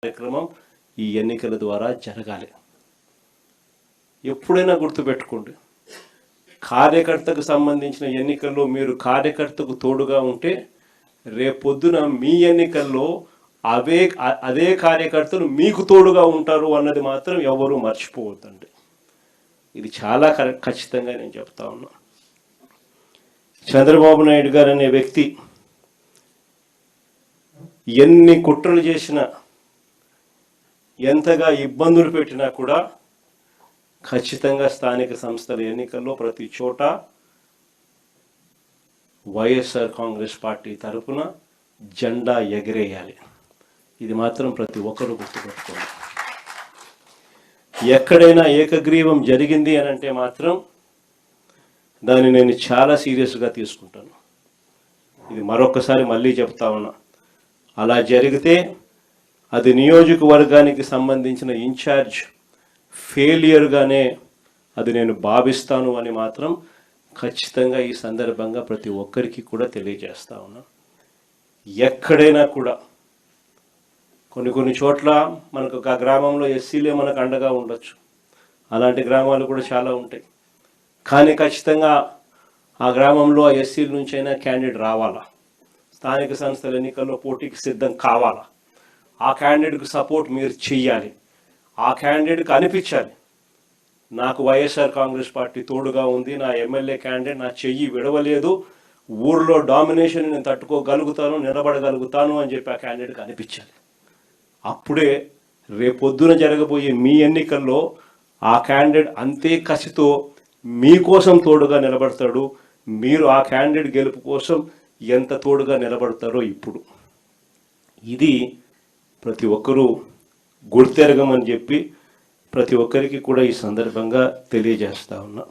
కార్యక్రమం ఈ ఎన్నికల ద్వారా జరగాలి. ఎప్పుడైనా గుర్తుపెట్టుకోండి, కార్యకర్తకు సంబంధించిన ఎన్నికల్లో మీరు కార్యకర్తకు తోడుగా ఉంటే రేపొద్దున మీ ఎన్నికల్లో అదే కార్యకర్తలు మీకు తోడుగా ఉంటారు అన్నది మాత్రం ఎవరు మర్చిపోవద్దండి. ఇది చాలా ఖచ్చితంగా నేను చెప్తా ఉన్నా. చంద్రబాబు నాయుడు గారు అనే వ్యక్తి ఎన్ని కుట్రలు చేసినా, ఎంతగా ఇబ్బందులు పెట్టినా కూడా ఖచ్చితంగా స్థానిక సంస్థల ఎన్నికల్లో ప్రతి చోట వైఎస్ఆర్ కాంగ్రెస్ పార్టీ తరఫున జెండా ఎగిరేయాలి. ఇది మాత్రం ప్రతి ఒక్కరూ గుర్తుపెట్టుకోండి. ఎక్కడైనా ఏకగ్రీవం జరిగింది అని అంటే మాత్రం దాన్ని నేను చాలా సీరియస్గా తీసుకుంటాను. ఇది మరొకసారి మళ్ళీ చెప్తా ఉన్నా. అలా జరిగితే అది నియోజకవర్గానికి సంబంధించిన ఇన్ఛార్జ్ ఫెయిలియర్గానే అది నేను భావిస్తాను అని మాత్రం ఖచ్చితంగా ఈ సందర్భంగా ప్రతి ఒక్కరికి కూడా తెలియజేస్తా ఉన్నా. ఎక్కడైనా కూడా కొన్ని చోట్ల మనకు ఒక గ్రామంలో ఎస్సీలే మనకు అండగా ఉండొచ్చు, అలాంటి గ్రామాలు కూడా చాలా ఉంటాయి. కానీ ఖచ్చితంగా ఆ గ్రామంలో ఆ ఎస్సీల నుంచైనా క్యాండిడేట్ రావాలా, స్థానిక సంస్థల ఎన్నికల్లో పోటీకి సిద్ధం కావాలా, ఆ క్యాండిడేట్కి సపోర్ట్ మీరు చెయ్యాలి. ఆ క్యాండిడేట్కి అనిపించాలి, నాకు వైఎస్ఆర్ కాంగ్రెస్ పార్టీ తోడుగా ఉంది, నా ఎమ్మెల్యే క్యాండిడేట్ నా చెయ్యి విడవలేదు, ఊర్లో డామినేషన్ నేను తట్టుకోగలుగుతాను, నిలబడగలుగుతాను అని చెప్పి ఆ క్యాండిడేట్కి అనిపించాలి. అప్పుడే రేపొద్దున జరగబోయే మీ ఎన్నికల్లో ఆ క్యాండిడేట్ అంతే కసితో మీకోసం తోడుగా నిలబడతాడు. మీరు ఆ క్యాండిడేట్ గెలుపు కోసం ఎంత తోడుగా నిలబడతారో ఇప్పుడు ఇది ప్రతి ఒక్కరూ గుర్తెరగమని చెప్పి ప్రతి ఒక్కరికి కూడా ఈ సందర్భంగా తెలియజేస్తా ఉన్నా.